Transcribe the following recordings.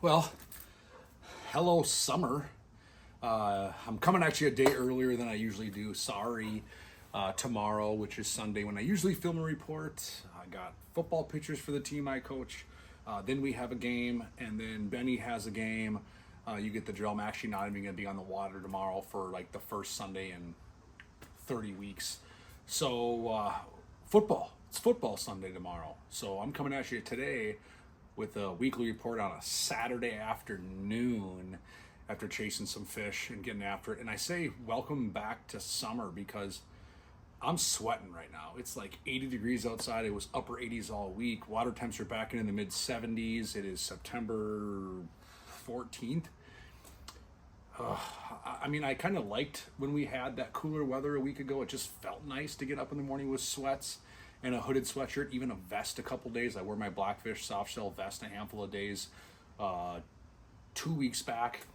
Well, hello summer. I'm coming at you a day earlier than I usually do. Sorry. Tomorrow, which is Sunday, when I usually film a report. I got football pictures for the team I coach. Then we have a game, and then Benny has a game. You get the drill. I'm actually not even going to be on the water tomorrow for like the first Sunday in 30 weeks. So football. It's football Sunday tomorrow. So I'm coming at you today with a weekly report on a Saturday afternoon after chasing some fish and getting after it. And I say welcome back to summer because I'm sweating right now. It's like 80 degrees outside. It was upper 80s all week. Water temps are back in the mid 70s. It is September 14th. I mean, I kind of liked when we had that cooler weather a week ago. It just felt nice to get up in the morning with sweats and a hooded sweatshirt, even a vest a couple days. I wore my Blackfish soft shell vest a handful of days 2 weeks back.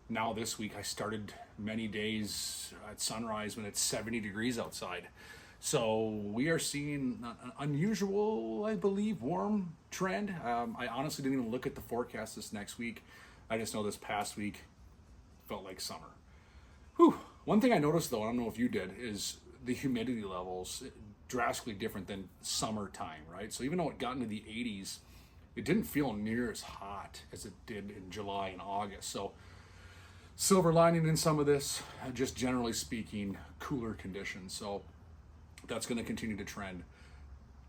Now this week I started many days at sunrise when it's 70 degrees outside. So we are seeing an unusual, I believe, warm trend. I honestly didn't even look at the forecast this next week. I just know this past week felt like summer. Whew. One thing I noticed though, I don't know if you did, is the humidity levels drastically different than summertime, right? So even though it got into the 80s, it didn't feel near as hot as it did in July and August. So silver lining in some of this, just generally speaking, cooler conditions. So that's going to continue to trend.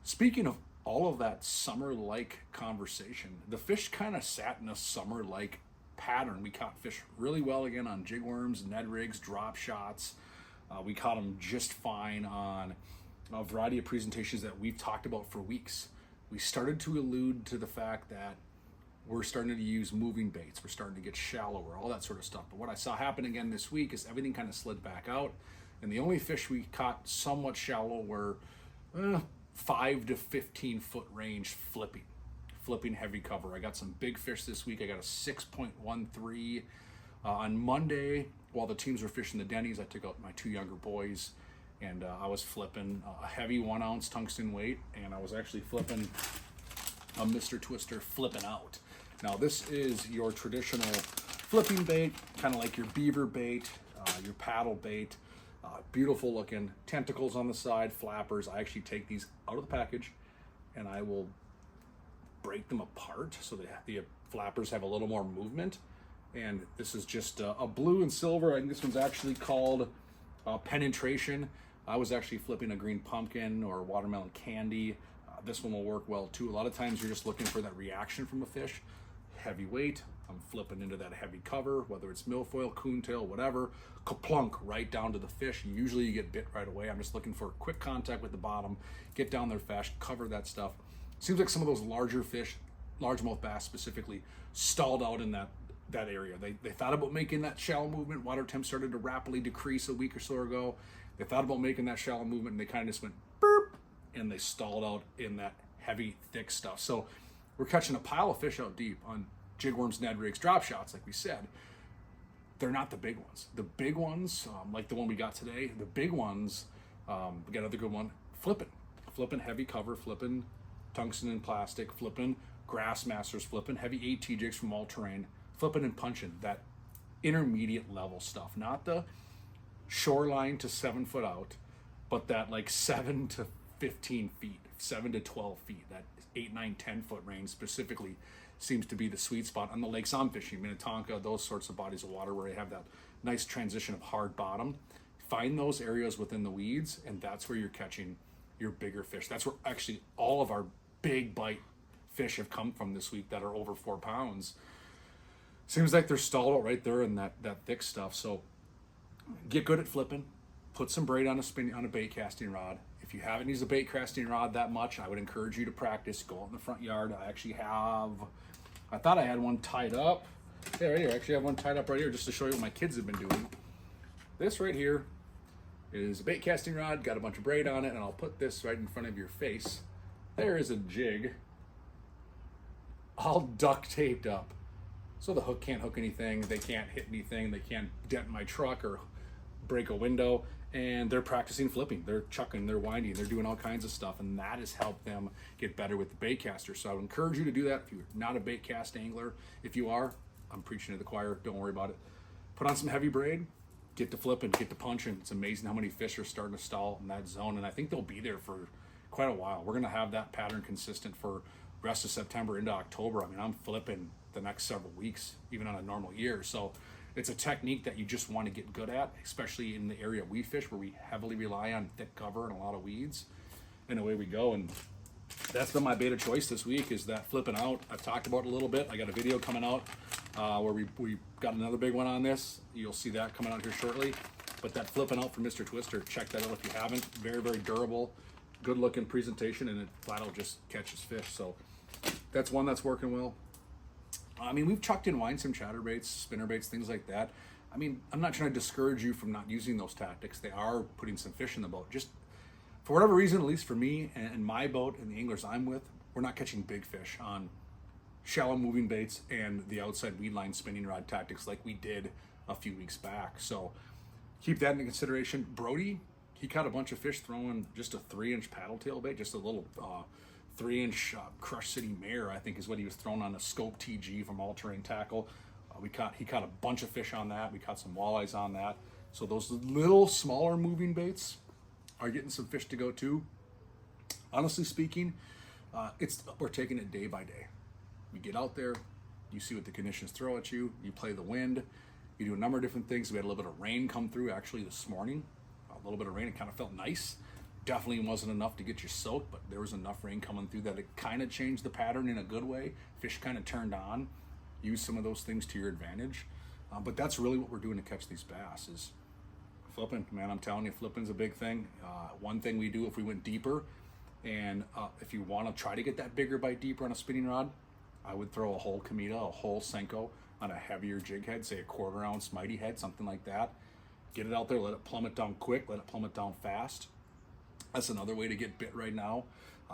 Speaking of all of that summer-like conversation, the fish kind of sat in a summer-like pattern. We caught fish really well again on jig worms, Ned rigs, drop shots. We caught them just fine on a variety of presentations that we've talked about for weeks. We started to allude to the fact that we're starting to use moving baits. We're starting to get shallower, all that sort of stuff. But what I saw happen again this week is everything kind of slid back out. And the only fish we caught somewhat shallow were 5 to 15 foot range flipping heavy cover. I got some big fish this week. I got a 6.13 on Monday. While the teams were fishing the Denny's, I took out my two younger boys and I was flipping a heavy 1 ounce tungsten weight, and I was actually flipping a Mr. Twister flipping out. Now this is your traditional flipping bait, kind of like your beaver bait, your paddle bait. Beautiful looking tentacles on the side, flappers. I actually take these out of the package and I will break them apart so that the flappers have a little more movement. And this is just a blue and silver. I think this one's actually called penetration. I was actually flipping a green pumpkin or watermelon candy. This one will work well too. A lot of times you're just looking for that reaction from a fish. Heavy weight, I'm flipping into that heavy cover, whether it's milfoil, coontail, whatever, kaplunk right down to the fish. Usually you get bit right away. I'm just looking for quick contact with the bottom, get down there fast, cover that stuff. Seems like some of those larger fish, largemouth bass specifically, stalled out in that area. They thought about making that shallow movement. Water temp started to rapidly decrease a week or so ago. They thought about making that shallow movement and they kind of just went burp, and they stalled out in that heavy, thick stuff. So we're catching a pile of fish out deep on jig worms, Ned rigs, drop shots, like we said. They're not the big ones. The big ones, like the one we got today, the big ones, we got another good one, flipping heavy cover, flipping tungsten and plastic, flipping grass masters, flipping heavy AT jigs from all terrain, flipping and punching, that intermediate level stuff, not the shoreline to 7 foot out, but that like 7 to 15 feet, 7 to 12 feet, that 8, 9, 10 foot range specifically seems to be the sweet spot on the lakes I'm fishing, Minnetonka, those sorts of bodies of water where you have that nice transition of hard bottom. Find those areas within the weeds, and that's where you're catching your bigger fish. That's where actually all of our big bite fish have come from this week that are over 4 pounds. Seems like they're stalled out right there in that thick stuff. So get good at flipping. Put some braid on a bait casting rod. If you haven't used a bait casting rod that much, I would encourage you to practice. Go out in the front yard. I thought I had one tied up. Yeah, right here. I actually have one tied up right here just to show you what my kids have been doing. This right here is a bait casting rod, got a bunch of braid on it, and I'll put this right in front of your face. There is a jig all duct taped up. So the hook can't hook anything, they can't hit anything, they can't dent my truck or break a window. and they're practicing flipping, they're chucking, they're winding, they're doing all kinds of stuff, and that has helped them get better with the bait caster. So I would encourage you to do that if you're not a bait cast angler. If you are, I'm preaching to the choir, don't worry about it. Put on some heavy braid, get to flipping, get to punching. It's amazing how many fish are starting to stall in that zone, and I think they'll be there for quite a while. We're gonna have that pattern consistent for the rest of September into October. I mean, I'm flipping the next several weeks, even on a normal year. So it's a technique that you just want to get good at, especially in the area we fish where we heavily rely on thick cover and a lot of weeds. And away we go. And that's been my bait of choice this week, is that flipping out. I've talked about it a little bit. I got a video coming out where we got another big one on this. You'll see that coming out here shortly. But that flipping out from Mr. Twister, check that out if you haven't. Very, very durable, good looking presentation, and it flat out just catches fish. So that's one that's working well. I mean, we've chucked in wind sim chatterbaits, spinnerbaits, things like that. I mean, I'm not trying to discourage you from not using those tactics. They are putting some fish in the boat. Just for whatever reason, at least for me and my boat and the anglers I'm with, we're not catching big fish on shallow moving baits and the outside weed line spinning rod tactics like we did a few weeks back. So keep that into consideration. Brody, he caught a bunch of fish throwing just a 3-inch paddle tail bait, just a little 3-inch Crush City Mare, I think is what he was throwing on a Scope TG from All Terrain Tackle. He caught a bunch of fish on that. We caught some walleyes on that. So those little smaller moving baits are getting some fish to go too. Honestly speaking, we're taking it day by day. You get out there, you see what the conditions throw at you, you play the wind, you do a number of different things. We had a little bit of rain come through actually this morning. A little bit of rain, it kind of felt nice. Definitely wasn't enough to get you soaked, but there was enough rain coming through that it kind of changed the pattern in a good way. Fish kind of turned on. Use some of those things to your advantage. But that's really what we're doing to catch these bass is flipping. Man, I'm telling you, flipping's a big thing. One thing we do if we went deeper, and if you want to try to get that bigger bite deeper on a spinning rod, I would throw a whole Kamita, a whole Senko on a heavier jig head, say a 1/4 ounce mighty head, something like that. Get it out there, let it plummet down quick, let it plummet down fast. That's another way to get bit right now.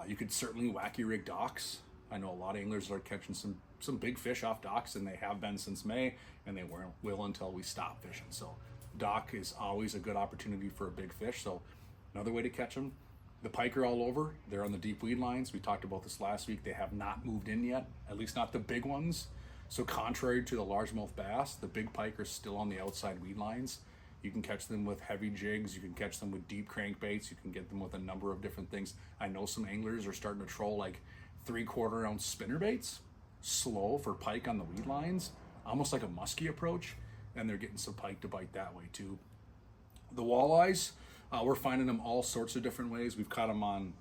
You could certainly wacky rig docks. I know a lot of anglers are catching some big fish off docks, and they have been since May, and they will until we stop fishing. So dock is always a good opportunity for a big fish. So another way to catch them. The pike are all over. They're on the deep weed lines. We talked about this last week. They have not moved in yet, at least not the big ones. So contrary to the largemouth bass, the big pike are still on the outside weed lines. You can catch them with heavy jigs. You can catch them with deep crankbaits. You can get them with a number of different things. I know some anglers are starting to troll like 3/4 ounce spinner baits, slow for pike on the weed lines, almost like a musky approach, and they're getting some pike to bite that way too. The walleyes, we're finding them all sorts of different ways. We've caught them on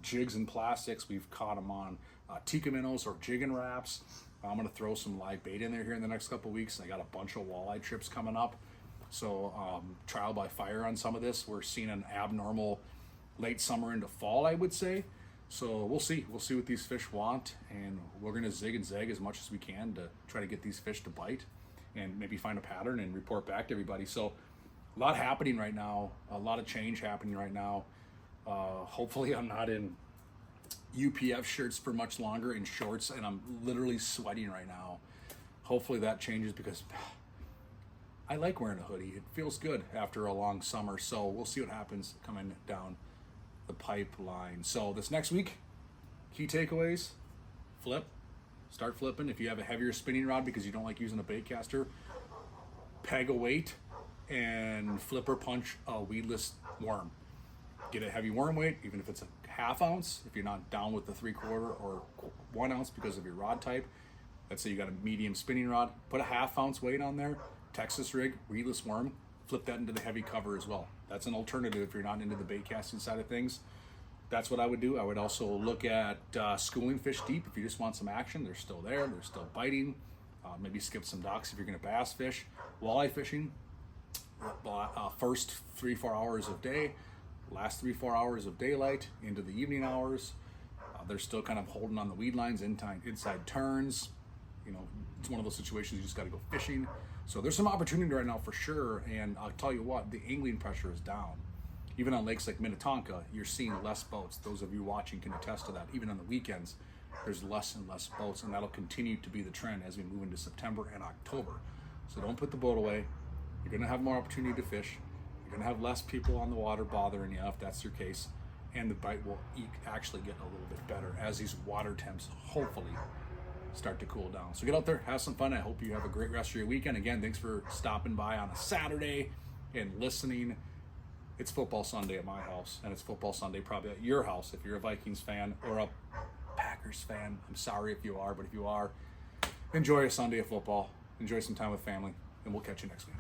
jigs and plastics. We've caught them on Tikka minnows or jigging wraps. I'm going to throw some live bait in there here in the next couple of weeks. I got a bunch of walleye trips coming up. So trial by fire on some of this. We're seeing an abnormal late summer into fall, I would say. So we'll see. We'll see what these fish want, and we're going to zig and zag as much as we can to try to get these fish to bite and maybe find a pattern and report back to everybody. So a lot happening right now, a lot of change happening right now. Hopefully I'm not in UPF shirts for much longer, in shorts, and I'm literally sweating right now. Hopefully that changes, because I like wearing a hoodie. It feels good after a long summer. So we'll see what happens coming down the pipeline. So this next week, key takeaways: flip, start flipping. If you have a heavier spinning rod because you don't like using a bait caster, peg a weight and flip or punch a weedless worm. Get a heavy worm weight, even if it's a 1/2 ounce, if you're not down with the 3/4 or 1 ounce because of your rod type. Let's say you got a medium spinning rod, put a 1/2 ounce weight on there, Texas rig, weedless worm, flip that into the heavy cover as well. That's an alternative if you're not into the bait casting side of things. That's what I would do. I would also look at schooling fish deep if you just want some action. They're still there, they're still biting. Maybe skip some docks if you're going to bass fish. Walleye fishing, first 3-4 hours of day, last 3-4 hours of daylight into the evening hours. They're still kind of holding on the weed lines, inside turns. You know, it's one of those situations you just got to go fishing. So there's some opportunity right now for sure, and I'll tell you what, the angling pressure is down. Even on lakes like Minnetonka, you're seeing less boats. Those of you watching can attest to that. Even on the weekends, there's less and less boats, and that'll continue to be the trend as we move into September and October. So don't put the boat away. You're gonna have more opportunity to fish. You're You're going to have less people on the water bothering you if that's your case. And the bite will actually get a little bit better as these water temps hopefully start to cool down. So get out there, have some fun. I hope you have a great rest of your weekend. Again, thanks for stopping by on a Saturday and listening. It's football Sunday at my house, and it's football Sunday probably at your house if you're a Vikings fan or a Packers fan. I'm sorry if you are, but if you are, enjoy a Sunday of football. Enjoy some time with family, and we'll catch you next week.